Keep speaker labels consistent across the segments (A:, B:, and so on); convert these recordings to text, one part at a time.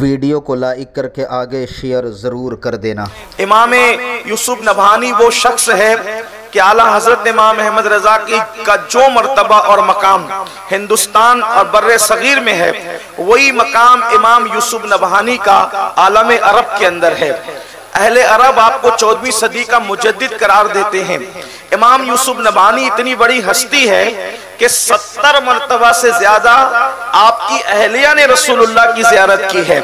A: Video کو like کر کے آگے شیئر ضرور کر دینا۔
B: امام یوسف نبہانی وہ شخص ہے کہ اعلیٰ حضرت امام احمد رضا کی کا جو مرتبہ اور مقام ہندوستان اور بر صغیر میں ہے، وہی مقام امام یوسف نبہانی کا عالم عرب کے اندر ہے۔ اہل عرب آپ کو 14ویں صدی کا مجدد قرار دیتے ہیں۔ امام یوسف نبہانی اتنی بڑی ہستی ہے کہ 70 مرتبہ سے زیادہ آپ کی اہلیہ نے رسول اللہ کی زیارت کی ہے۔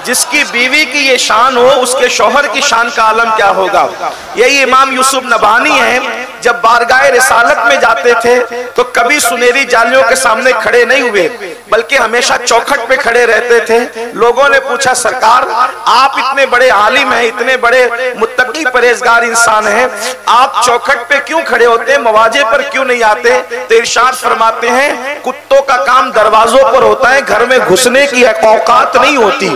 B: جس کی بیوی کی یہ شان ہو، اس کے شوہر کی شان کا عالم کیا ہوگا۔ یہی امام یوسف نبہانی ہیں، جب بارگاہ رسالت میں جاتے تھے تو کبھی سنہری جالیوں کے سامنے کھڑے نہیں ہوئے، بلکہ ہمیشہ چوکھٹ پہ کھڑے رہتے تھے۔ لوگوں نے پوچھا سرکار آپ اتنے بڑے عالم ہیں، اتنے بڑے متقی پرہیزگار انسان ہیں، آپ چوکھٹ پہ کیوں کھڑے ہوتے ہیں، مواجہ پر کیوں نہیں آتے؟ تو ارشاد فرماتے ہیں کتوں کا کام دروازوں پر ہوتا ہے، گھر میں گھسنے کی اوقات نہیں ہوتی۔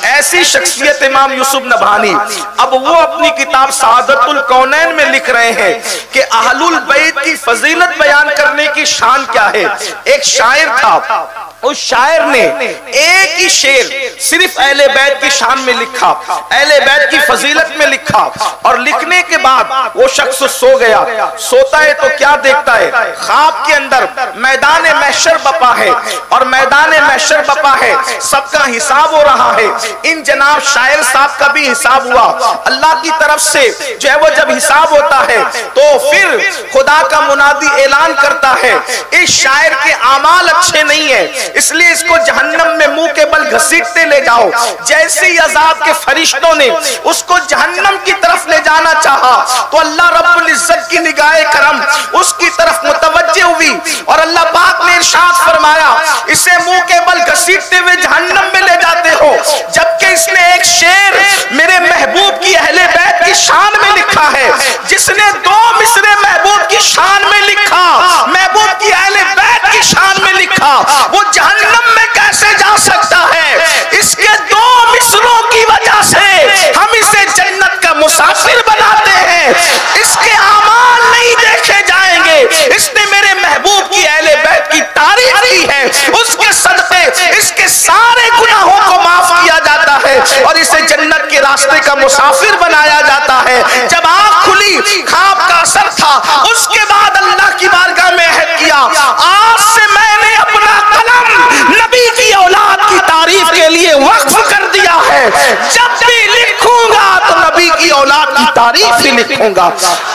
B: ایسی شخصیت امام یوسف نبہانی۔ اب وہ اپنی کتاب سعادت الکونین میں لکھ رہے ہیں کہ اہل البیت کی فضیلت بیان کرنے کی شان کیا ہے۔ ایک شاعر تھا، اس شاعر نے ایک ہی شعر صرف اہل بیت کی شان میں لکھا، اہل بیت کی فضیلت میں لکھا، اور لکھنے کے بعد وہ شخص سو گیا۔ سوتا ہے تو کیا دیکھتا ہے؟ خواب کے اندر میدان محشر بپا ہے، اور میدان محشر بپا ہے، سب کا حساب ہو رہا ہے۔ ان جناب شاعر صاحب کا بھی حساب ہوا۔ اللہ کی طرف سے جو ہے وہ جب حساب ہوتا ہے تو پھر خدا کا منادی اعلان کرتا ہے اس شاعر کے اعمال اچھے نہیں ہیں، اس لیے اس کو جہنم میں منہ کے بل گھسیٹتے لے جاؤ۔ جیسے ہی عذاب کے فرشتوں نے اس کو جہنم کی طرف لے جانا چاہا تو اللہ رب العزت کی نگاہ کرم اس کی طرف متوجہ ہوئی، اور اللہ پاک نے ارشاد فرمایا اسے منہ کے بل گھسیٹتے ہوئے جہنم میں لے جاتے ہو، جبکہ اس نے ایک شعر میرے محبوب کی اہل بیت کی شان میں لکھا ہے۔ جس نے 2 مصرے محبوب کی شان میں لکھا، محبوب کی اہل بیت کی شان میں لکھا، وہ جہنم میں کیسے جا سکتا ہے؟ اس کے 2 مصروں کی وجہ سے ہم اسے جنت کا مسافر بناتے ہیں۔ اس کے اعمال نہیں دیکھے جائیں گے، اس نے میرے محبوب کی اہل بیت کی تعریف کی ہے، اس کے صدقے اس کے سارے گناہوں کو معاف کیا جاتا ہے اور اسے جنت کے راستے کا مسافر بنایا جاتا ہے۔ جب آنکھ کھلی خواب کا اثر تھا، اس کے بعد اللہ کی بارگاہ میں عہد کیا آج سے میں نے اپنا قلم نبی کی اولاد کی تعریف کے لیے وقف کر دیا ہے، جب بھی لکھوں گا تو نبی کی اولاد کی تعریف ہی لکھوں گا۔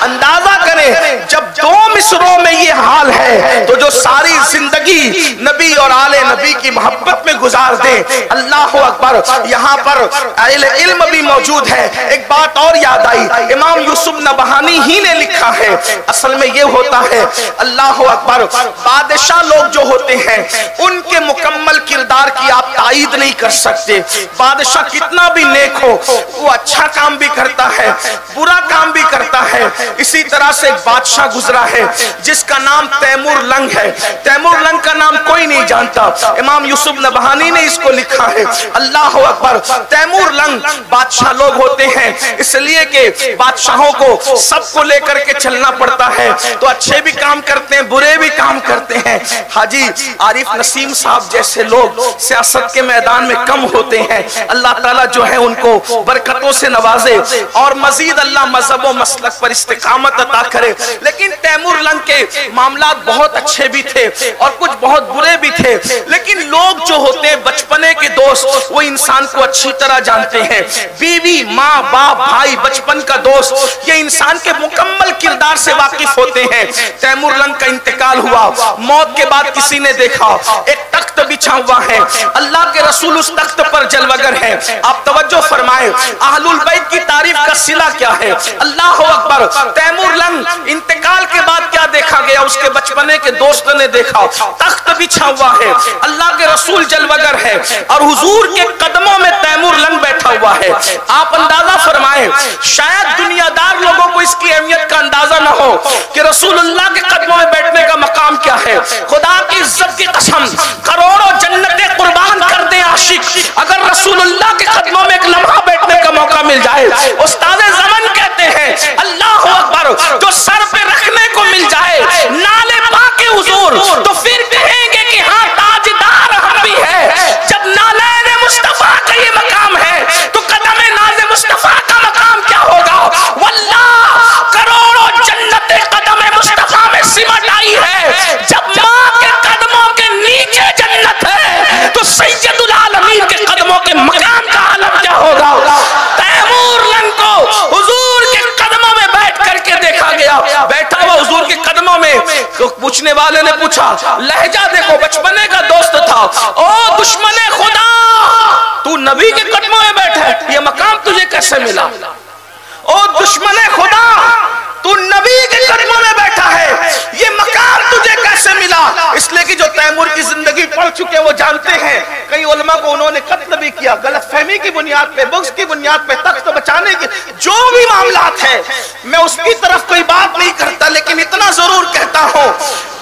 B: اندازہ کریں جب 2 مصروں میں یہ حال ہے تو جو ساری زندگی نبی اور آل نبی کی محبت میں گزار دیں۔ اللہ اکبر۔ یہاں پر اہل علم بھی موجود ہے۔ ایک بات اور یاد آئی، امام یوسف نبہانی ہی نے لکھا ہے۔ اصل میں یہ ہوتا ہے، اللہ اکبر، بادشاہ لوگ جو ہوتے ہیں ان کے مکمل کردار کی آپ تائید نہیں کر سکتے۔ بادشاہ کتنا بھی نیک ہو، وہ اچھا کام بھی کرتا ہے، برا کام بھی کرتا ہے۔ اسی طرح سے ایک بادشاہ گزرا ہے جس کا نام تیمور لنگ ہے۔ تیمور لنگ کا نام کوئی نہیں جانتا، امام یوسف نبہانی نے اس کو لکھا ہے۔ اللہ اکبر۔ تیمور لنگ بادشاہ لوگ ہوتے ہیں، اس لیے کہ بادشاہوں کو سب کو لے کر کے چلنا پڑتا ہے، تو اچھے بھی کام کرتے ہیں، برے بھی کام کرتے ہیں۔ حاجی عارف نسیم صاحب جیسے لوگ سیاست کے میدان میں کم ہوتے ہیں، اللہ تعالیٰ جو ہے ان کو برکتوں سے نوازے اور مزید اللہ مذہب و مسلک پر استقامت عطا کرے۔ لیکن تیمور لنگ کے معاملات بہت اچھے بھی تھے اور کچھ بہت برے بھی تھے، لیکن لوگ جو ہوتے ہیں بچپنے کے دوست وہ انسان کو اچھی طرح جانتے ہیں۔ بیوی، ماں، باپ، بھائی، بچپن کا دوست، یہ انسان کے مکمل کردار سے واقف ہوتے ہیں۔ تیمور لنگ کا انتقال ہوا، موت کے بعد کسی نے دیکھا ایک تخت بچھا ہوا ہے، اللہ کے رسول اس تخت پر جلوگر ہیں۔ آپ توجہ فرمائیں، اہل البیت کی تعریف کا صلہ کیا ہے؟ اللہ اکبر۔ تیمور لنگ انتقال کے بعد کیا دیکھا گیا؟ اس کے بچپنے کے دوست نے دیکھا تخت بچھا ہوا ہے، اللہ کے رسول جلوگر ہے، اور حضور کے قدموں میں تیمور لنگ بیٹھا ہوا ہے۔ آپ اندازہ فرمائیں، شاید دنیا دار لوگوں کو اس کی اہمیت کا اندازہ نہ ہو کہ رسول اللہ کے قدموں میں بیٹھنے کا مقام کیا ہے۔ خدا کی عزت کی قسم، کروڑوں جنتیں قربان کر دیں عاشق، اگر رسول اللہ کے قدموں میں ایک لمحہ بیٹھنے کا موقع مل جائے۔ استاد زمن کہتے ہیں اللہ اکبر، جو سر پہ رکھنے کو مل جائے نالے پاک حضور تو پھر کہیں گے کہ ہاں تاجدار ہم بھی ہے۔ جب نالین مصطفیٰ کا یہ مقام لنگوں کے مقام کا عالم کیا ہوگا. تیمور لنگ کو حضور کے قدموں میں بیٹھ کر کے دیکھا گیا, بیٹھا ہوا حضور کے قدموں میں. تو پوچھنے والے نے پوچھا, لہجہ دیکھو, بچپنے کا دوست تھا, او دشمن خدا تو نبی کے قدموں میں بیٹھا ہے, یہ مقام تجھے کیسے ملا؟ او دشمن خدا تو نبی کے قدموں میں بیٹھا ہے, یہ مقام تجھے کیسے ملا؟ اس لیے کہ جو تیمور کی زندگی پڑھ چکے وہ جانتے ہیں, کئی علماء کو انہوں نے قتل بھی کیا, غلط فہمی کی بنیاد پہ, بغض کی بنیاد پہ, تخت بچانے کی جو بھی معاملات ہیں, میں اس کی طرف کوئی بات نہیں کرتا, لیکن اتنا ضرور کہتا ہوں,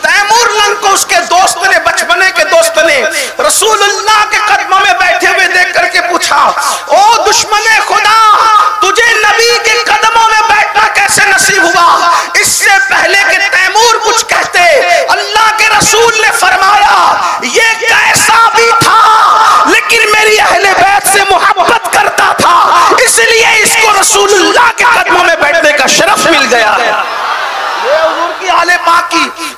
B: تیمور لنگ کو اس کے دوست نے, بچپنے کے دوست نے رسول اللہ کے قدموں میں بیٹھے ہوئے دیکھ کر کے پوچھا, او دشمن خدا تجھے نبی کے قدموں میں بیٹھنا کیسے نصیب ہوا؟ اس سے پہلے کہ تیمور کچھ کہتے, اللہ کے رسول نے فرمایا, یہ کیسا بھی تھا لیکن میری اہل بیت سے محبت کرتا تھا, اس لیے اس کو رسول اللہ کے قدموں میں بیٹھنے کا شرف مل گیا.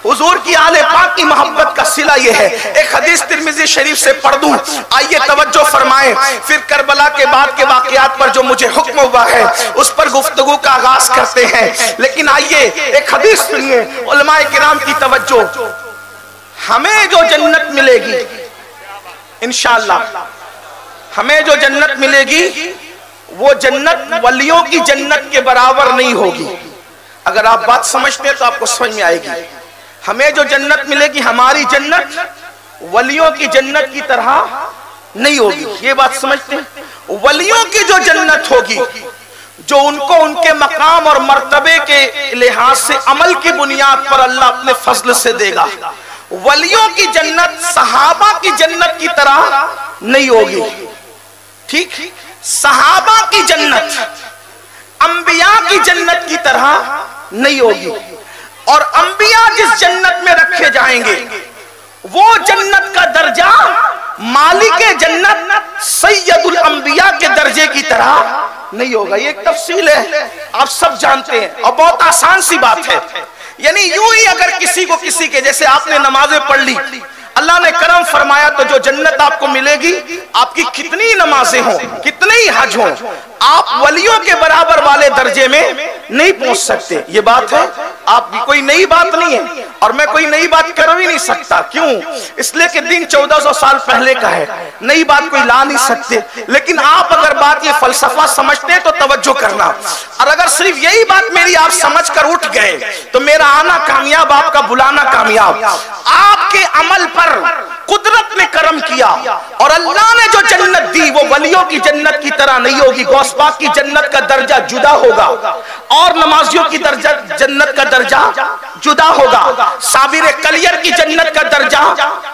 B: حضور کی آل پاک کی محبت کا صلہ یہ ہے. ایک حدیث ترمذی شریف سے پڑھ دوں, آئیے توجہ فرمائیں, پھر کربلا کے بعد کے واقعات پر جو مجھے حکم ہوا ہے اس پر گفتگو کا آغاز کرتے ہیں. لیکن آئیے ایک حدیث سنیے, علماء کرام کی توجہ. ہمیں جو جنت ملے گی انشاءاللہ, ہمیں جو جنت ملے گی وہ جنت ولیوں کی جنت کے برابر نہیں ہوگی. اگر آپ بات سمجھتے ہیں تو آپ کو سمجھ میں آئے گی. ہمیں جو جنت ملے گی, ہماری جنت ولیوں کی جنت کی طرح نہیں ہوگی. یہ بات سمجھتے ہیں؟ ولیوں کی جو جنت ہوگی, جو ان کو ان کے مقام اور مرتبے کے لحاظ سے عمل کی بنیاد پر اللہ اپنے فضل سے دے گا. ولیوں کی جنت صحابہ کی جنت کی طرح نہیں ہوگی. ٹھیک, صحابہ کی جنت انبیاء کی جنت کی طرح نہیں ہوگی. اور انبیاء جس جنت میں رکھے جائیں گے وہ جنت کا درجہ مالک جنت سید الانبیاء کے درجے کی طرح نہیں ہوگا. یہ ایک تفصیل ہے, آپ سب جانتے ہیں, اور بہت آسان سی بات ہے. یعنی یوں ہی اگر کسی کو کسی کے, جیسے آپ نے نمازیں پڑھ لی, اللہ نے کرم فرمایا تو جو جنت آپ کو ملے گی, آپ کی کتنی نمازیں ہوں, کتنے ہی حج ہوں, آپ ولیوں کے برابر والے درجے میں نہیں پہنچ سکتے. یہ بات ہے, آپ کی کوئی نئی بات نہیں ہے, اور میں کوئی نئی بات کر بھی نہیں سکتا. کیوں؟ اس لیے کہ دین 1400 سال پہلے کا ہے, نئی بات کوئی لا نہیں سکتے. لیکن آپ اگر بات یہ فلسفہ سمجھتے ہیں تو توجہ کرنا, اور اگر صرف یہی بات میری آپ سمجھ کر اٹھ گئے تو میرا آنا کامیاب, آپ کا بلانا کامیاب. آپ کے عمل پر قدرت نے کرم کیا, اور اللہ نے جو جنت دی وہ ولیوں کی جنت کی طرح نہیں ہوگی. غوث پاک کی جنت کا درجہ جدا ہوگا, اور نمازیوں کی جنت کا درجہ جدا ہوگا. صابر کلیر کی جنت کا درجہ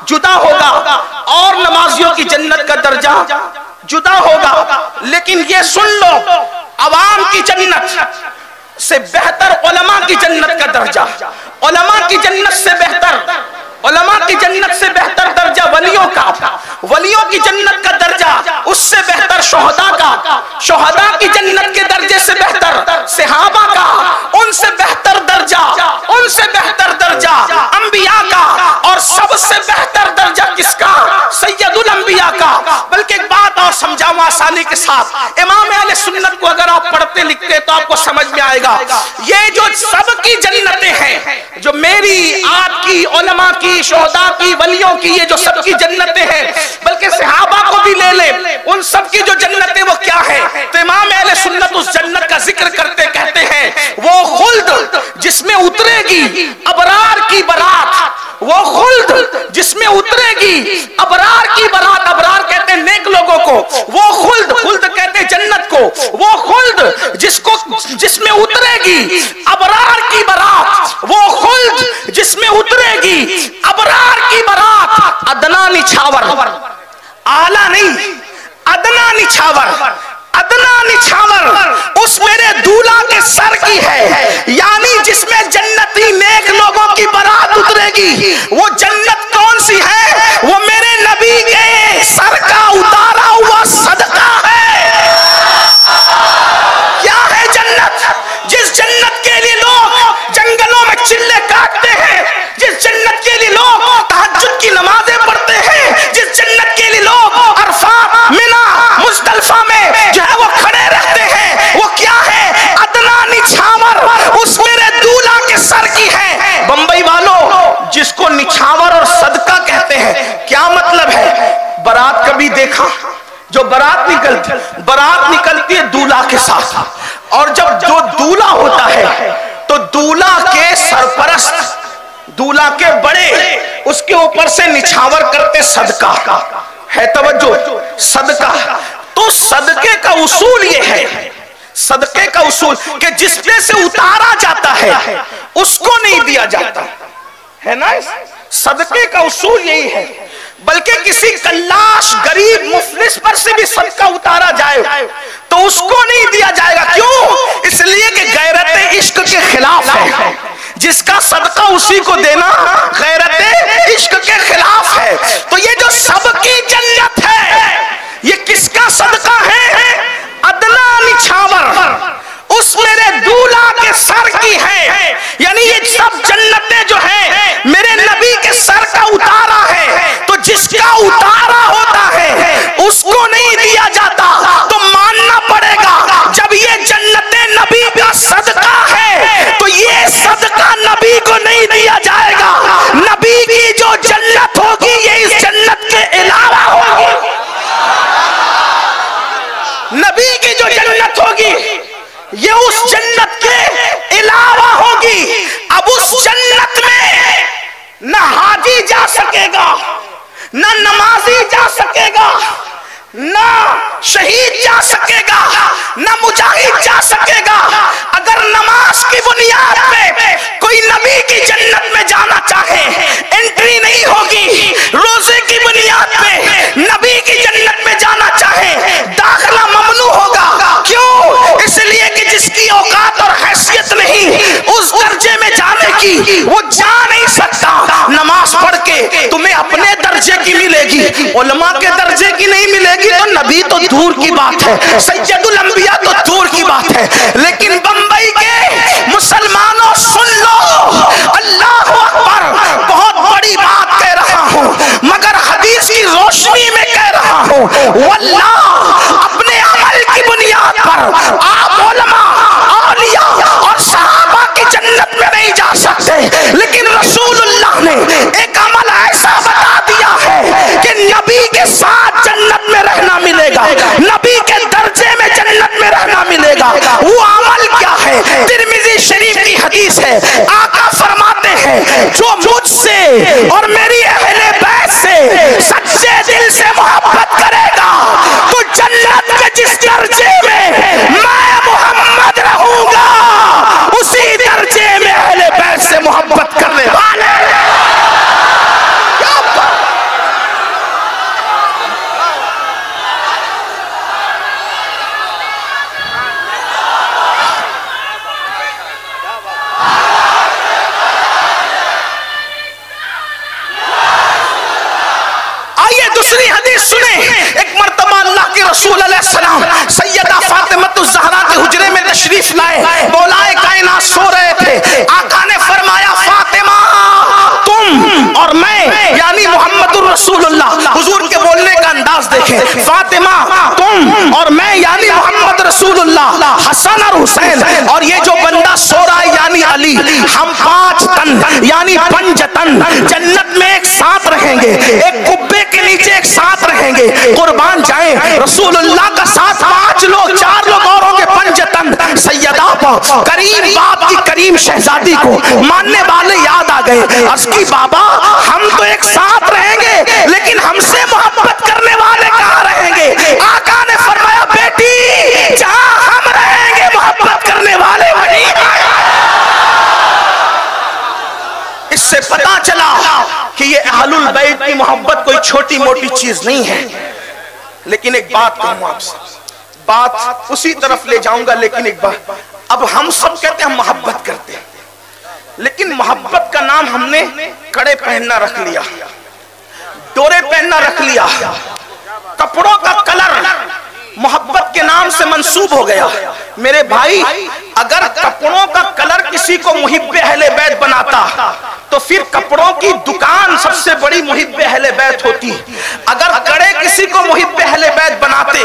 B: جدا ہوگا, اور نمازیوں کی جنت کا درجہ جدا ہوگا. لیکن یہ سن لو, عوام کی جنت سے بہتر علماء کی جنت کا درجہ, علماء کی جنت سے بہتر, علماء کی جنت سے بہتر درجہ ولیوں کا, ولیوں کی جنت کا درجہ اس سے بہتر شہداء کا, شہداء کی جنت کے درجے سے بہتر صحابہ کا, ان سے بہتر درجہ, ان سے بہتر درجہ انبیاء کا, اور سب سے بہتر درجہ کس کا؟ سید الانبیاء کا. بلکہ ایک بات اور سمجھاؤں آسانی کے ساتھ, امام اہل سنت کو اگر آپ پڑھتے لکھتے تو آپ کو سمجھ میں آئے گا, یہ جو سب کی جنتیں ہیں, جو میری آپ کی, علماء کی, شہداء کی, ولیوں کی, یہ جو سب کی جنتیں ہیں, بلکہ صحابہ کو بھی لے لیں, ان سب کی جو جنتیں وہ کیا ہے؟ تو امام اہل سنت اس جنت کا ذکر کرتے کہتے ہیں وہ خلد جس میں اترے گی ابرار کی برات, وہ خلد جس میں اترے گی ابرار کی برات, ابرار کہتے ہیں نیک لوگوں کو, وہ خلد, خلد کہتے ہیں جنت کو, وہ خلد جس میں اترے گی ابرار کی برات, وہ خلد جس میں اترے گی ابرار کی برات. ادنا نچھاور, اعلیٰ نہیں, ادنا نچھاور, ادنا نچھاور اس میرے دولہا کے سر کی ہے. یعنی جس میں جنتی نیک لوگوں کی برات اترے گی, وہ جنت کون سی ہے؟ وہ میرے نبی کے سر کا اتارا ہوا صدقہ ہے. کیا ہے جنت؟ جس جنت کے لیے لوگ جنگلوں میں چلے کاٹتے ہیں, جس جنت کے لیے لوگ تہجد کی نمازیں پڑھتے ہیں, جس جنت کے لیے لوگ عرفات, منی, دیکھا جو بارات نکلتی ہے دولہا کے ساتھ، اور جب جو دولہا ہوتا ہے تو دولہا کے سرپرست، دولہا کے بڑے اس کے اوپر سے نچھاور کرتے صدقہ ہے، توجہ صدقہ. تو صدقے کا اصول یہ ہے، صدقے کا اصول کہ جس پہ سے اتارا جاتا ہے اس کو نہیں دیا جاتا ہے نا. صدقے کا اصول یہی ہے. بلکہ کسی کلاش غریب مفلس پر سے بھی صدقہ اتارا جائے تو اس کو نہیں دیا جائے گا. کیوں؟ اس لیے کہ غیرت عشق کے خلاف ہے. جس کا صدقہ اسی کو دینا غیرت عشق کے خلاف ہے. تو یہ جو سب کی جنت ہے یہ کس کا صدقہ ہے؟ ادنا نچھاور اس میرے دولہا کے سر کی ہے. یعنی یہ سب جنتیں جو ہیں میرے نبی کے سر کا اتارا ہے. تو جس کا اتارا ہوتا ہے اس کو نہیں دیا جاتا. تو ماننا پڑے گا جب یہ جنتیں نبی کا صدقہ ہے تو یہ صدقہ نبی کو نہیں دیا جائے گا. نبی کی جو جنت ہوگی یہ اس جنت کے علاوہ ہوگی. نبی کی جو جنت ہوگی یہ اس جنت کے علاوہ ہوگی. اب اس جنت میں نہ حاجی جا سکے گا، نہ نمازی جا سکے گا، نہ شہید جا سکے گا، نہ مجاہد جا سکے گا. اگر نماز کی بنیاد پہ کوئی نبی کی جنت میں جانا چاہے انٹری نہیں ہوگی. روزے کی بنیاد پہ نبی کی جنت میں جانا چاہے داخلہ ممنوع ہوگا. کیوں؟ اس لیے کہ جس کی اوقات اور حیثیت نہیں اس درجے میں جانے کی وہ جا نہیں سکتا. نماز پڑھ کے تمہیں اپنے درجے کی ملے گی، علماء کے درجے کی نہیں ملے گی. تو نبی تو دور کی بات ہے، سید الانبیاء تو دور کی بات ہے. لیکن بمبئی کے مسلمانوں سن لو، اللہ اکبر، بہت بڑی بات کہہ رہا ہوں مگر حدیث کی روشنی میں کہہ رہا ہوں. واللہ اپنے عمل کی بنیاد پر آپ علماء، اولیاء اور صحابہ کی جنت میں نہیں جا سکتے. لیکن رسول اللہ نے ایک عمل ایسا بتا دیا ہے کہ نبی کے ساتھ جنت میں رہنا ملے گا، نبی کے درجے میں جنت میں رہنا ملے گا. وہ عمل کیا ہے؟ ترمذی شریف کی حدیث ہے. آقا فرماتے ہیں جو مجھ سے اور میری اہل بیت سے سچے دل سے محبت کرے گا تو جنت کے جس درجے میں میں محمد رہوں گا اسی درجے میں اہل بیت سے محبت کرنے والے. دوسری حدیث سنیں. ایک مرتبہ اللہ کے رسول علیہ السلام سیدہ فاطمہ الزہرا کے حجرے میں تشریف لائے. مولا کائنات سو رہے تھے. آقا نے فرمایا فاطمہ تم اور میں یعنی محمد الرسول اللہ، حضور کے بولنے کا انداز دیکھیں. فاطمہ تم اور میں یعنی محمد رسول اللہ، حسن اور حسین اور یہ جو بندہ سو رہا ہے یعنی علی، ہم 5 تن یعنی 5 تن جنت میں ایک ساتھ رہیں گے، ایک قبے کے نیچے ایک ساتھ رہیں گے. قربان جائیں رسول اللہ کا ساتھ 5 لوگ 4 لوگ اور ہوں گے 5 تن. سیدہ کریم باپ کی کریم شہزادی کو ماننے والے یاد آ گئے. عرض کی بابا ہم تو ایک ساتھ رہیں گے لیکن ہم سے محبت کرنے والے کہاں رہیں گے؟ آقا نے فرمایا بیٹی جہاں ہم رہیں گے محبت کرنے والے وہیں. اس سے پتا چلا کہ یہ اہل البیت کی محبت کوئی چھوٹی موٹی چیز نہیں ہے. لیکن ایک بات کہوں آپ سے، بات اسی طرف لے جاؤں گا. لیکن ایک بات، اب ہم سب کہتے ہیں ہم محبت کرتے ہیں لیکن محبت کا نام ہم نے کڑے پہننا رکھ لیا، ڈورے پہننا رکھ لیا، کپڑوں کا کلر محبت کے نام سے منسوب ہو گیا. میرے بھائی اگر کپڑوں کا کلر کسی کو محب اہل بیت بناتا تو پھر کپڑوں کی دکان سب سے بڑی محب اہل بیت ہوتی. اگر کڑے کسی کو محب اہل بیت بناتے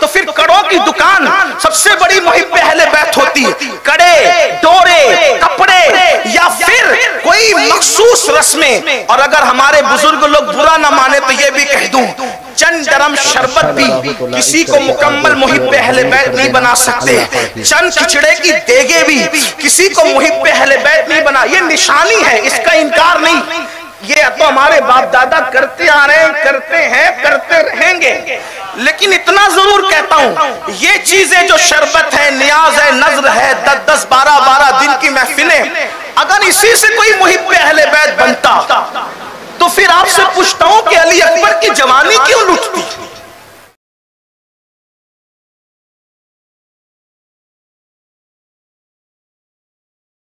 B: تو پھر کڑوں کی دکان سب سے بڑی محب اہل بیت ہوتی. کڑے، ڈورے، کپڑے یا پھر کوئی مخصوص رسمیں. اور اگر ہمارے بزرگ لوگ برا نہ مانے تو یہ بھی کہہ دوں چند درم شربت بھی کسی کو مکمل محب اہل بیت نہیں بنا سکتے، چند کھچڑے کی دیگے بھی کسی کو محب اہل بیت نہیں بنا. یہ نشانی ہے، اس کا انکار نہیں. یہ تو ہمارے باپ دادا کرتے آ رہے ہیں، کرتے ہیں، کرتے رہیں گے. لیکن اتنا ضرور کہتا ہوں، یہ چیزیں جو شربت ہے، نیاز ہے، نظر ہے، 10 12 دن کی محفلیں، اگر اسی سے کوئی محب اہل بیت بنتا تو پھر آپ سے پوچھتا ہوں کہ علی اکبر کی جوانی کیوں لٹتی؟